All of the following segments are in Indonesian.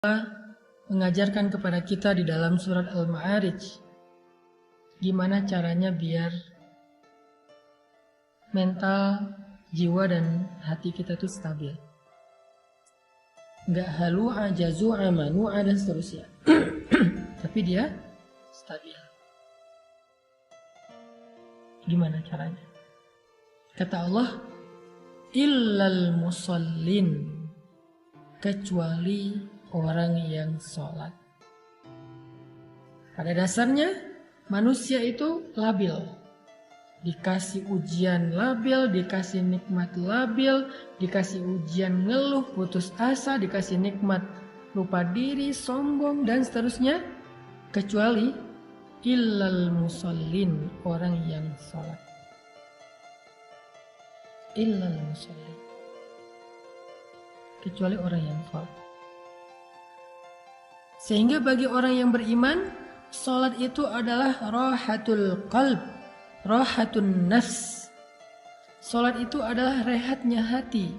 mengajarkan kepada kita di dalam surat Al-Ma'arij gimana caranya biar mental, jiwa dan hati kita tuh stabil. Nggak halu'a, jazu'a, manu'a dan seterusnya. Tapi dia stabil. Gimana caranya? Kata Allah, illal musallin, kecuali orang yang sholat. Pada dasarnya manusia itu labil. Dikasih ujian labil, dikasih nikmat labil, dikasih ujian ngeluh, putus asa, dikasih nikmat lupa diri, sombong dan seterusnya. Kecuali illal musallin, orang yang sholat. Illal musallin, kecuali orang yang sholat. Sehingga bagi orang yang beriman, sholat itu adalah rahatul qalb, rahatun nafs. Sholat itu adalah rehatnya hati,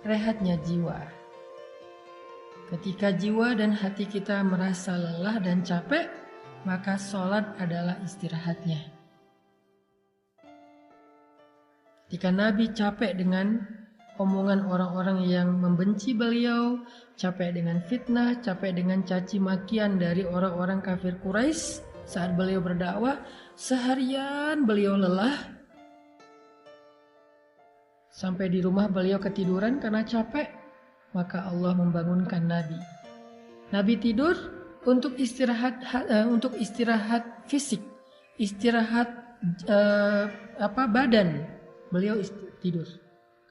rehatnya jiwa. Ketika jiwa dan hati kita merasa lelah dan capek, maka sholat adalah istirahatnya. Ketika Nabi capek dengan omongan orang-orang yang membenci beliau, capek dengan fitnah, capek dengan caci makian dari orang-orang kafir Quraisy saat beliau berdakwah, seharian beliau lelah. Sampai di rumah beliau ketiduran karena capek, maka Allah membangunkan Nabi. Nabi tidur untuk istirahat fisik, istirahat badan. Beliau tidur.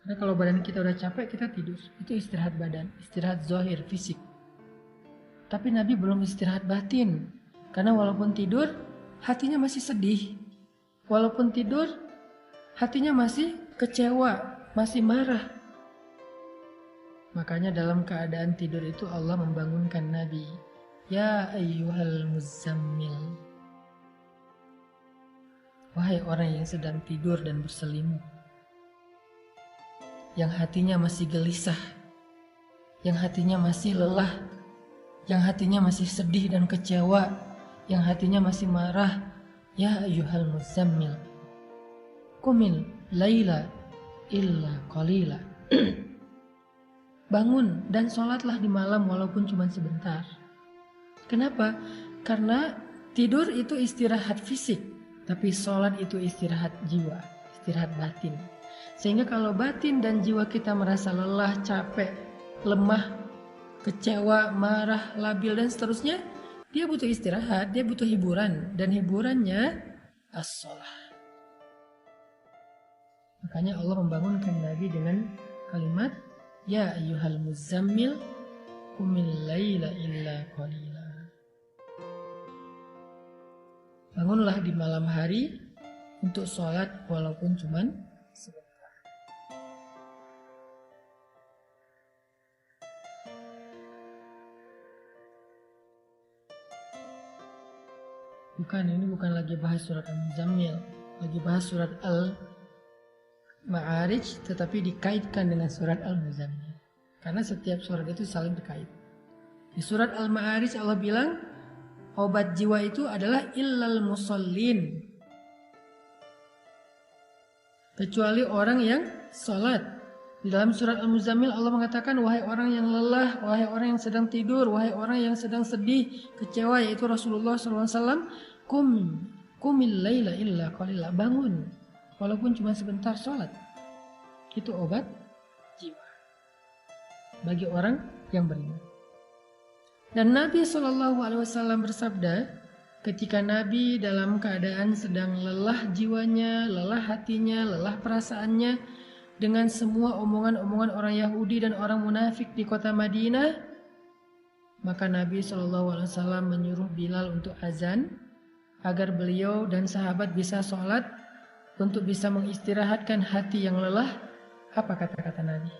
Karena kalau badan kita udah capek, kita tidur. Itu istirahat badan, istirahat zahir, fisik. Tapi Nabi belum istirahat batin. Karena walaupun tidur, hatinya masih sedih. Walaupun tidur, hatinya masih kecewa, masih marah. Makanya dalam keadaan tidur itu Allah membangunkan Nabi. Ya ayyuhal muzammil. Wahai orang yang sedang tidur dan berselimut, yang hatinya masih gelisah, yang hatinya masih lelah, yang hatinya masih sedih dan kecewa, yang hatinya masih marah. Ya ayyuhal muzammil, qumil laila illa qalila. Bangun dan sholatlah di malam walaupun cuma sebentar. Kenapa? Karena tidur itu istirahat fisik, tapi sholat itu istirahat jiwa, istirahat batin. Sehingga kalau batin dan jiwa kita merasa lelah, capek, lemah, kecewa, marah, labil dan seterusnya, dia butuh istirahat, dia butuh hiburan. Dan hiburannya as-sholah. Makanya Allah membangunkan Nabi dengan kalimat, Ya ayyuhal muzammil, qumil laila illa qalila. Bangunlah di malam hari untuk sholat walaupun cuman sebentar. Ini bukan lagi bahas surat Al-Muzammil, lagi bahas surat Al-Ma'arij, tetapi dikaitkan dengan surat Al-Muzammil. Karena setiap surat itu saling terkait. Di surat Al-Ma'arij Allah bilang, obat jiwa itu adalah illal musallin, kecuali orang yang sholat. Di dalam surat Al-Muzammil Allah mengatakan, wahai orang yang lelah, wahai orang yang sedang tidur, wahai orang yang sedang sedih, kecewa, yaitu Rasulullah SAW, Qumil laila illa qalila, bangun walaupun cuma sebentar sholat. Itu obat jiwa bagi orang yang beriman. Dan Nabi SAW bersabda, ketika Nabi dalam keadaan sedang lelah jiwanya, lelah hatinya, lelah perasaannya dengan semua omongan-omongan orang Yahudi dan orang munafik di kota Madinah, maka Nabi SAW menyuruh Bilal untuk azan agar beliau dan sahabat bisa sholat untuk bisa mengistirahatkan hati yang lelah. Apa kata-kata Nabi?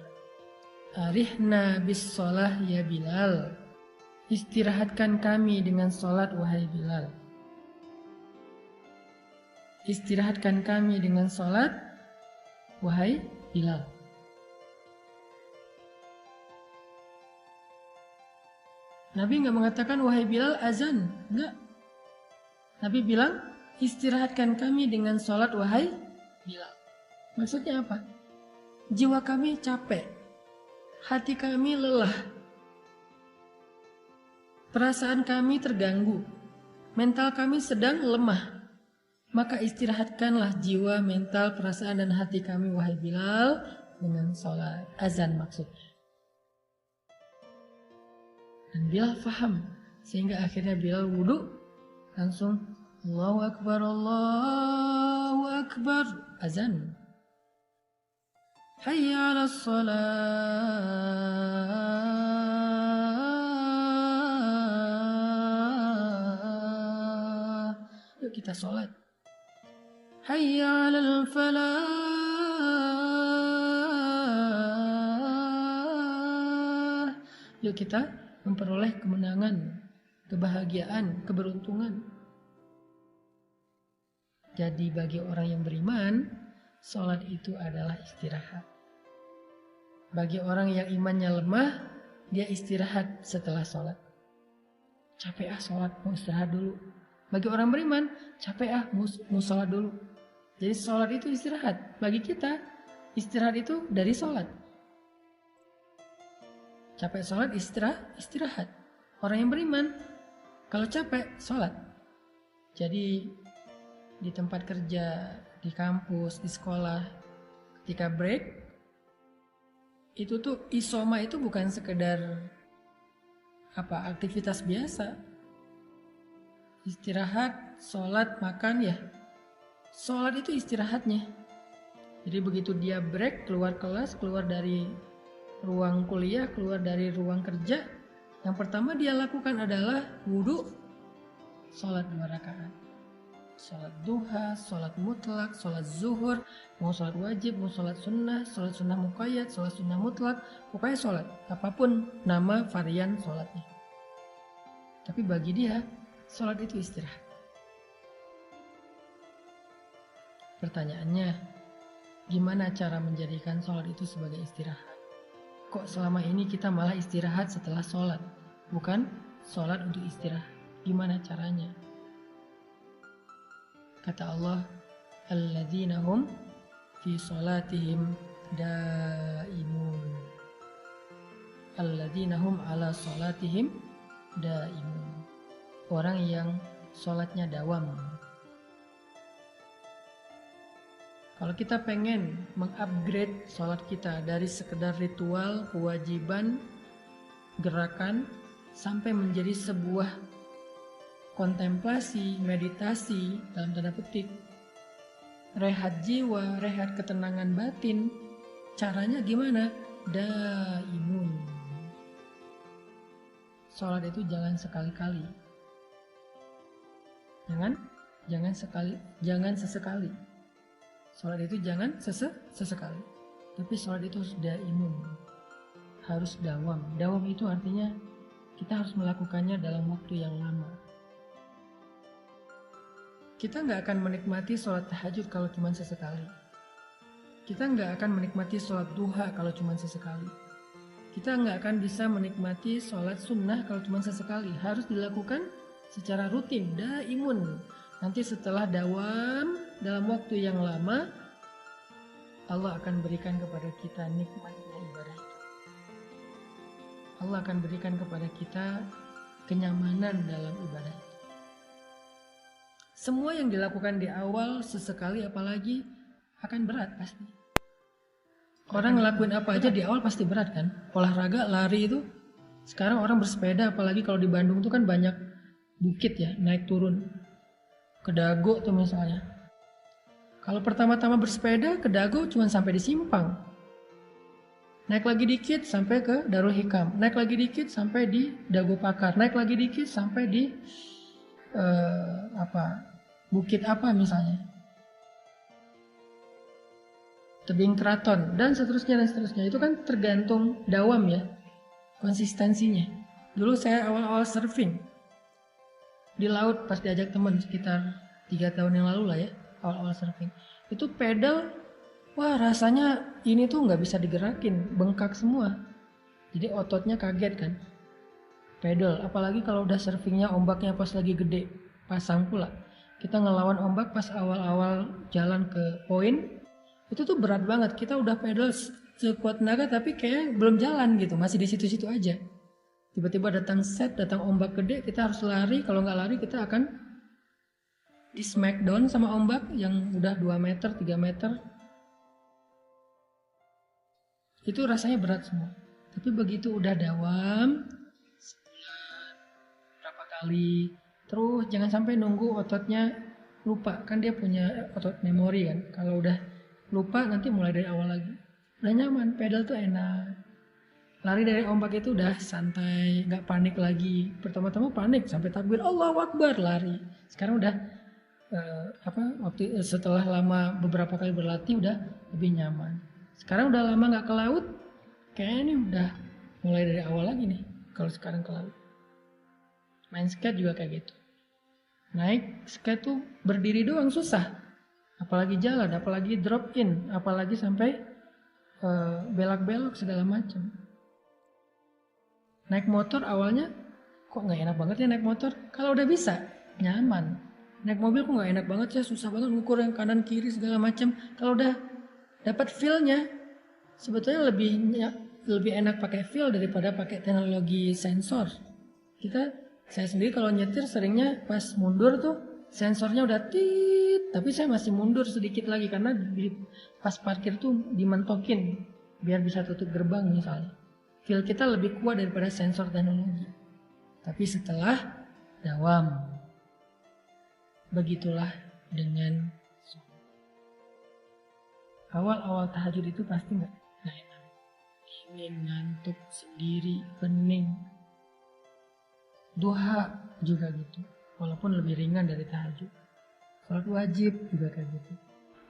Arihna bis sholah ya Bilal. Istirahatkan kami dengan sholat wahai Bilal. Istirahatkan kami dengan sholat wahai Bilal. Nabi nggak mengatakan wahai Bilal azan, enggak. Nabi bilang istirahatkan kami dengan sholat wahai Bilal. Maksudnya apa? Jiwa kami capek, hati kami lelah, perasaan kami terganggu, mental kami sedang lemah. Maka istirahatkanlah jiwa, mental, perasaan dan hati kami wahai Bilal dengan sholat azan maksudnya. Dan Bilal faham, sehingga akhirnya Bilal wudhu langsung Allahu Akbar, Allahu Akbar, azan. Hayya 'alas shalah. Yuk kita sholat. Hayya 'alal falah. Yuk kita memperoleh kemenangan, kebahagiaan, keberuntungan. Jadi bagi orang yang beriman, sholat itu adalah istirahat. Bagi orang yang imannya lemah, dia istirahat setelah sholat. Capek sholat, mau istirahat dulu. Bagi orang beriman, capek mau sholat dulu. Jadi sholat itu istirahat. Bagi kita, istirahat itu dari sholat. Capek sholat, istirahat. Orang yang beriman, kalau capek, sholat. Jadi di tempat kerja, di kampus, di sekolah, ketika break, itu tuh isoma itu bukan sekedar aktivitas biasa. Istirahat, sholat, makan ya. Sholat itu istirahatnya. Jadi begitu dia break, keluar kelas, keluar dari ruang kuliah, keluar dari ruang kerja, yang pertama dia lakukan adalah wudhu, sholat 2 rakaat. Sholat duha, sholat mutlak, sholat zuhur, mau sholat wajib, mau sholat sunnah muqayyad, sholat sunnah mutlak, pokoknya sholat, apapun nama varian sholatnya. Tapi bagi dia, sholat itu istirahat. Pertanyaannya, gimana cara menjadikan sholat itu sebagai istirahat? Kok selama ini kita malah istirahat setelah sholat, bukan sholat untuk istirahat? Gimana caranya? Kata Allah, alladzina hum fi sholatihim daimun. Alladzina hum ala sholatihim daimun. Orang yang sholatnya dawam. Kalau kita pengen mengupgrade sholat kita dari sekedar ritual, kewajiban, gerakan, sampai menjadi sebuah kontemplasi, meditasi, dalam tanda petik, rehat jiwa, rehat ketenangan batin. Caranya gimana? Daimun. Sholat itu jangan sekali-kali. Jangan sesekali. Sholat itu jangan sesekali. Tapi sholat itu harus daimun. Harus dawam. Dawam itu artinya kita harus melakukannya dalam waktu yang lama. Kita nggak akan menikmati sholat tahajud kalau cuma sesekali. Kita nggak akan menikmati sholat duha kalau cuma sesekali. Kita nggak akan bisa menikmati sholat sunnah kalau cuma sesekali. Harus dilakukan secara rutin, daimun. Nanti setelah dawam dalam waktu yang lama, Allah akan berikan kepada kita nikmatnya ibadah itu. Allah akan berikan kepada kita kenyamanan dalam ibadah itu. Semua yang dilakukan di awal sesekali apalagi akan berat pasti. Orang ngelakuin apa aja di awal pasti berat kan. Olahraga, lari itu. Sekarang orang bersepeda apalagi kalau di Bandung itu kan banyak bukit ya, naik turun. Ke Dago tuh misalnya. Kalau pertama-tama bersepeda ke Dago cuma sampai di Simpang. Naik lagi dikit sampai ke Darul Hikam. Naik lagi dikit sampai di Dago Pakar. Naik lagi dikit sampai di bukit apa misalnya, tebing keraton dan seterusnya. Itu kan tergantung dawam ya, konsistensinya. Dulu saya awal-awal surfing di laut pas diajak teman sekitar 3 tahun yang lalu lah ya, awal-awal surfing. Itu pedal, wah rasanya ini tuh nggak bisa digerakin, bengkak semua. Jadi ototnya kaget kan. pedal. Apalagi kalau udah surfingnya ombaknya pas lagi gede, pasang pula. Kita ngelawan ombak pas awal-awal jalan ke poin, itu tuh berat banget. Kita udah pedal sekuat tenaga tapi kayak belum jalan gitu, masih di situ-situ aja. Tiba-tiba datang ombak gede, kita harus lari. Kalau nggak lari kita akan di smackdown sama ombak yang udah 2 meter, 3 meter. Itu rasanya berat semua. Tapi begitu udah dawam, berapa kali, terus jangan sampai nunggu ototnya lupa. Kan dia punya otot memori kan. Kalau udah lupa nanti mulai dari awal lagi. Udah nyaman, pedal tuh enak. Lari dari ombak itu udah santai, nggak panik lagi. Pertama-tama panik sampai takbir Allahu Akbar lari. Sekarang udah setelah lama beberapa kali berlatih udah lebih nyaman. Sekarang udah lama nggak ke laut, kayaknya ini udah mulai dari awal lagi nih. Kalau sekarang ke laut, main skate juga kayak gitu. Naik skate tuh berdiri doang susah, apalagi jalan, apalagi drop in, apalagi sampai belok-belok segala macam. Naik motor awalnya kok nggak enak banget ya naik motor. Kalau udah bisa nyaman. Naik mobil kok nggak enak banget ya, susah banget ngukur yang kanan kiri segala macam. Kalau udah dapat feel-nya, sebetulnya lebih enak pakai feel daripada pakai teknologi sensor. Saya sendiri kalau nyetir seringnya pas mundur tuh sensornya udah tit, tapi saya masih mundur sedikit lagi karena pas parkir tuh dimentokin biar bisa tutup gerbang misalnya. Feel kita lebih kuat daripada sensor teknologi. Tapi setelah dawam, begitulah dengan awal-awal tahajud itu pasti nggak enak, ingin ngantuk sendiri, pening. Duha juga gitu, walaupun lebih ringan dari tahajud. Salat wajib juga kayak gitu,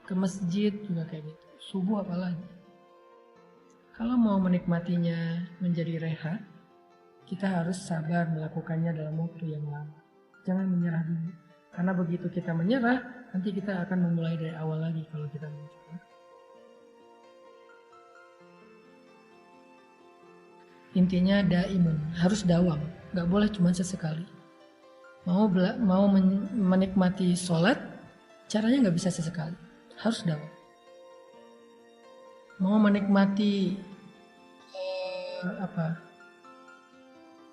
ke masjid juga kayak gitu, subuh apalagi. Kalau mau menikmatinya menjadi rehat, kita harus sabar melakukannya dalam waktu yang lama. Jangan menyerah dulu, karena begitu kita menyerah, nanti kita akan memulai dari awal lagi kalau kita mencoba. Intinya daimun, harus dawam, nggak boleh cuma sesekali. Mau menikmati sholat, caranya nggak bisa sesekali, harus dawam. Mau menikmati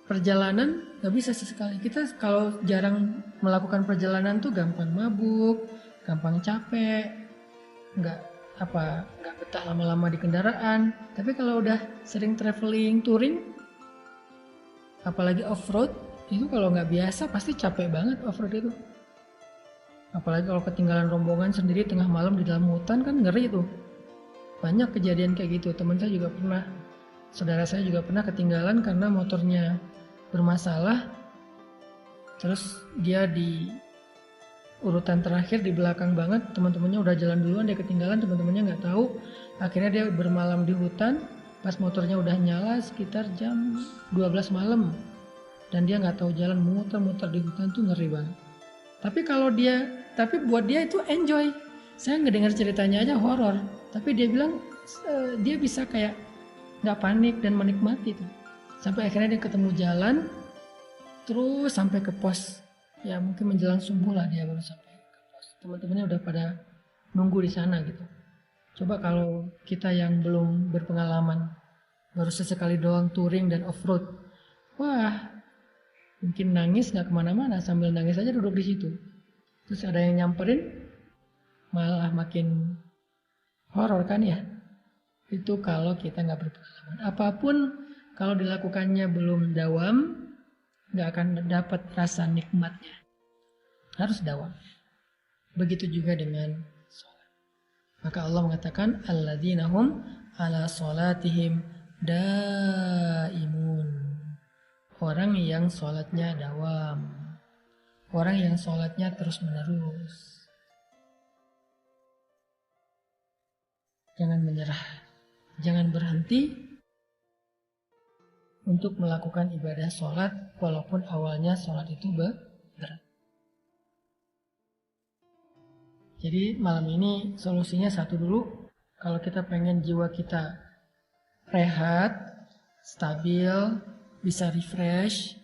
perjalanan, nggak bisa sesekali. Kita kalau jarang melakukan perjalanan tuh gampang mabuk, gampang capek, nggak betah lama-lama di kendaraan. Tapi kalau udah sering traveling, touring, apalagi off-road, itu kalau nggak biasa pasti capek banget off-road itu. Apalagi kalau ketinggalan rombongan sendiri tengah malam di dalam hutan kan ngeri tuh. Banyak kejadian kayak gitu. Teman saya juga pernah, saudara saya juga pernah ketinggalan karena motornya bermasalah. Terus dia di urutan terakhir di belakang banget, teman-temannya udah jalan duluan, dia ketinggalan, teman-temannya nggak tahu. Akhirnya dia bermalam di hutan, pas motornya udah nyala sekitar jam 12 malam, dan dia nggak tahu jalan, muter-muter di hutan tuh ngeri banget. Tapi buat dia itu enjoy. Saya ngedengar ceritanya aja horor, tapi dia bilang dia bisa kayak nggak panik dan menikmati tuh. Sampai akhirnya dia ketemu jalan, terus sampai ke pos. Ya mungkin menjelang subuh lah dia baru sampai ke pos. Teman-temannya udah pada nunggu di sana gitu. Coba kalau kita yang belum berpengalaman, baru sesekali doang touring dan off-road, wah mungkin nangis nggak kemana-mana, sambil nangis aja duduk di situ. Terus ada yang nyamperin, malah makin horor kan ya. Itu kalau kita nggak berpengalaman. Apapun kalau dilakukannya belum dawam, nggak akan dapat rasa nikmatnya. Harus dawam. Begitu juga dengan sholat. Maka Allah mengatakan alladzina hum ala sholatihim daimun. Orang yang sholatnya dawam. Orang yang sholatnya terus menerus. Jangan menyerah. Jangan berhenti untuk melakukan ibadah sholat, walaupun awalnya sholat itu berat. Jadi malam ini solusinya satu dulu. Kalau kita pengen jiwa kita rehat, stabil, bisa refresh,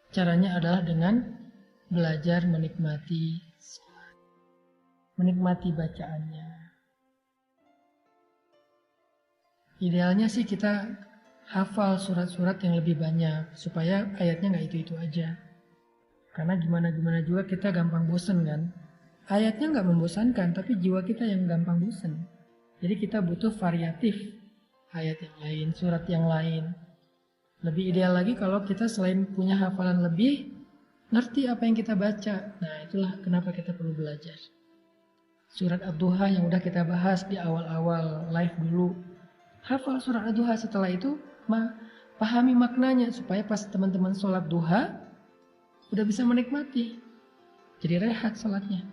Caranya adalah dengan belajar menikmati bacaannya. Idealnya sih kita hafal surat-surat yang lebih banyak supaya ayatnya nggak itu-itu aja. Karena gimana-gimana juga kita gampang bosen kan. Ayatnya nggak membosankan, tapi jiwa kita yang gampang bosen. Jadi kita butuh variatif ayat yang lain, surat yang lain. Lebih ideal lagi kalau kita selain punya hafalan lebih, ngerti apa yang kita baca. Nah, itulah kenapa kita perlu belajar. Surat Ad-Duha yang udah kita bahas di awal-awal live dulu. Hafal surat Ad-Duha, setelah itu pahami maknanya supaya pas teman-teman sholat duha udah bisa menikmati. Jadi rehat sholatnya.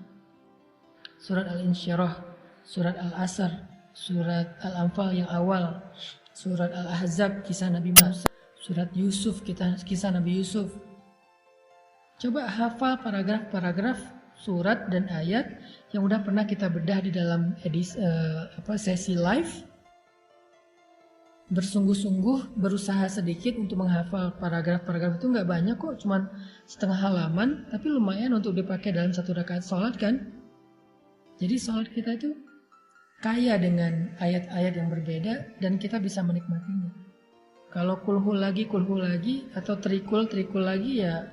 Surat Al-Insyirah, surat Al-Asr, surat Al-Anfal yang awal, surat Al-Ahzab kisah Nabi Musa, surat Yusuf kisah Nabi Yusuf. Coba hafal paragraf-paragraf surat dan ayat yang udah pernah kita bedah di dalam sesi live. Bersungguh-sungguh berusaha sedikit untuk menghafal paragraf-paragraf itu nggak banyak kok, cuman setengah halaman, tapi lumayan untuk dipakai dalam satu rakaat sholat kan. Jadi sholat kita itu kaya dengan ayat-ayat yang berbeda dan kita bisa menikmatinya. Kalau kulhu lagi atau trikul lagi ya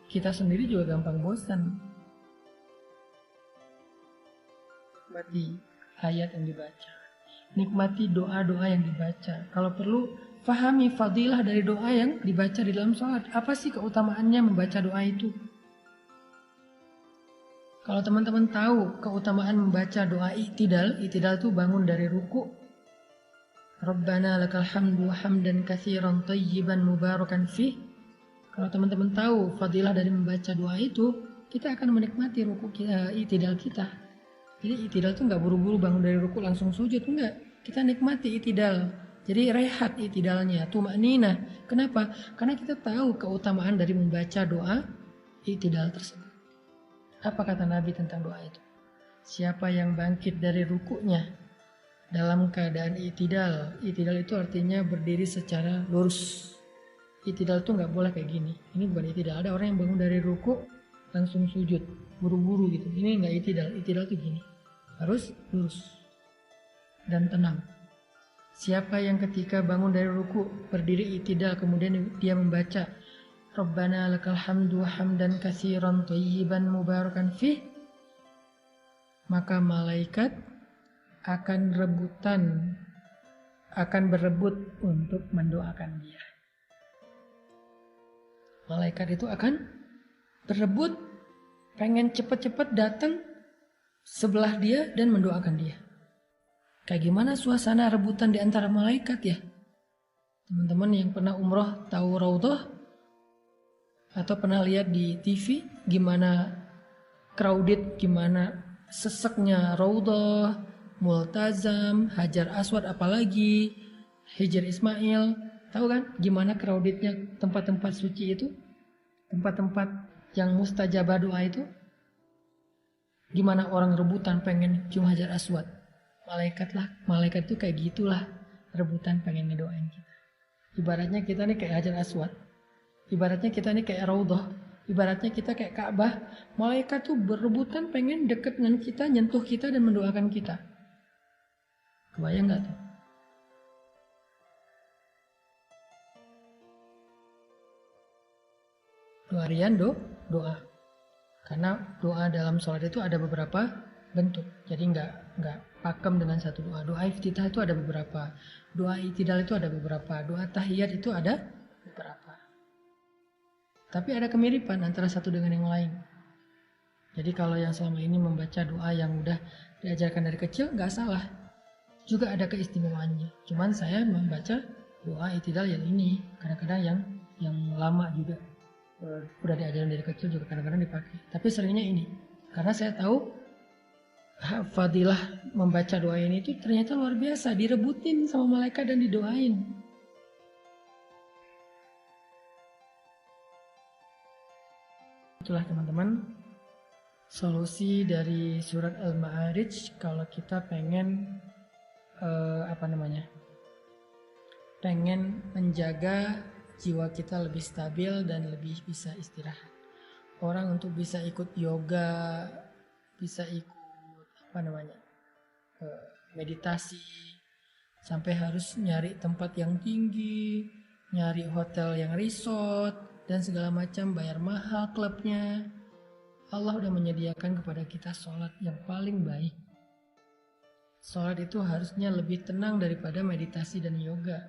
kita sendiri juga gampang bosan. Nikmati ayat yang dibaca. Nikmati doa-doa yang dibaca. Kalau perlu, fahami fadilah dari doa yang dibaca di dalam sholat. Apa sih keutamaannya membaca doa itu? Kalau teman-teman tahu keutamaan membaca doa i'tidal itu bangun dari ruku. Rabbana lakal hamdu hamdan katsiran thayyiban mubarakan fih. Kalau teman-teman tahu fadilah dari membaca doa itu, kita akan menikmati ruku kita, i'tidal kita. Jadi i'tidal itu nggak buru-buru bangun dari ruku langsung sujud, enggak. Kita nikmati i'tidal. Jadi rehat i'tidalnya, tumakninah. Kenapa? Karena kita tahu keutamaan dari membaca doa i'tidal tersebut. Apa kata Nabi tentang doa itu? Siapa yang bangkit dari rukunya dalam keadaan i'tidal. I'tidal itu artinya berdiri secara lurus. I'tidal itu nggak boleh kayak gini. Ini bukan i'tidal. Ada orang yang bangun dari ruku langsung sujud, buru-buru gitu. Ini nggak i'tidal. I'tidal itu gini. Harus lurus dan tenang. Siapa yang ketika bangun dari ruku berdiri i'tidal kemudian dia membaca Rabbana lakal hamdu hamdan katsiran thayyiban mubarakan fih, maka malaikat akan berebut untuk mendoakan dia. Malaikat itu akan berebut, pengen cepat-cepat datang sebelah dia dan mendoakan dia. Kayak gimana suasana rebutan di antara malaikat ya? Teman-teman yang pernah umroh tahu Raudhah atau pernah lihat di TV gimana crowded, gimana seseknya Raudhah, Multazam, Hajar Aswad, apalagi Hijr Ismail. Tahu kan gimana crowdednya tempat-tempat suci itu, tempat-tempat yang mustajabah doa itu, gimana orang rebutan pengen cium Hajar Aswad. Malaikat itu kayak gitulah, rebutan pengen ngedoain kita. Ibaratnya kita nih kayak Hajar Aswad, ibaratnya kita nih kayak Raudhah, ibaratnya kita kayak Ka'bah. Malaikat tuh berebutan pengen deket dengan kita, nyentuh kita dan mendoakan kita. Kebayang gak tuh? Doa harian doa. Karena doa dalam sholat itu ada beberapa bentuk. Jadi nggak pakem dengan satu doa. Doa iftitah itu ada beberapa. Doa i'tidal itu ada beberapa. Doa tahiyat itu ada beberapa. Tapi ada kemiripan antara satu dengan yang lain. Jadi kalau yang selama ini membaca doa yang udah diajarkan dari kecil nggak salah. Juga ada keistimewaannya. Cuman saya membaca doa i'tidal yang ini. Kadang-kadang yang lama juga. Udah diajarin dari kecil juga kadang-kadang dipakai. Tapi seringnya ini. Karena saya tahu fadilah membaca doa ini itu ternyata luar biasa. Direbutin sama malaikat dan didoain. Itulah teman-teman solusi dari surat Al-Ma'arij kalau kita pengen pengen menjaga jiwa kita lebih stabil dan lebih bisa istirahat. Orang untuk bisa ikut yoga, bisa ikut meditasi, sampai harus nyari tempat yang tinggi, nyari hotel yang resort dan segala macam, bayar mahal klubnya. Allah udah menyediakan kepada kita sholat yang paling baik. Sholat itu harusnya lebih tenang daripada meditasi dan yoga.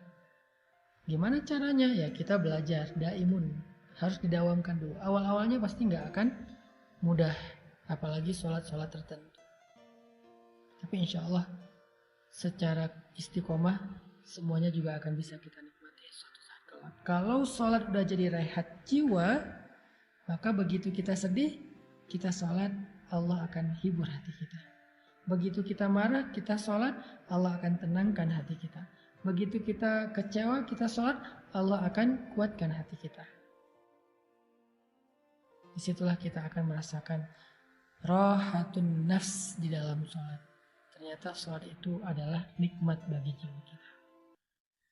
Gimana caranya? Ya kita belajar, daimun. Harus didawamkan dulu. Awal-awalnya pasti nggak akan mudah. Apalagi sholat-sholat tertentu. Tapi insya Allah secara istiqomah semuanya juga akan bisa kita nikmati suatu saat kelak. Kalau sholat udah jadi rehat jiwa, maka begitu kita sedih, kita sholat, Allah akan hibur hati kita. Begitu kita marah, kita sholat, Allah akan tenangkan hati kita. Begitu kita kecewa, kita sholat, Allah akan kuatkan hati kita. Disitulah kita akan merasakan rahatun nafs di dalam sholat. Ternyata sholat itu adalah nikmat bagi jiwa kita.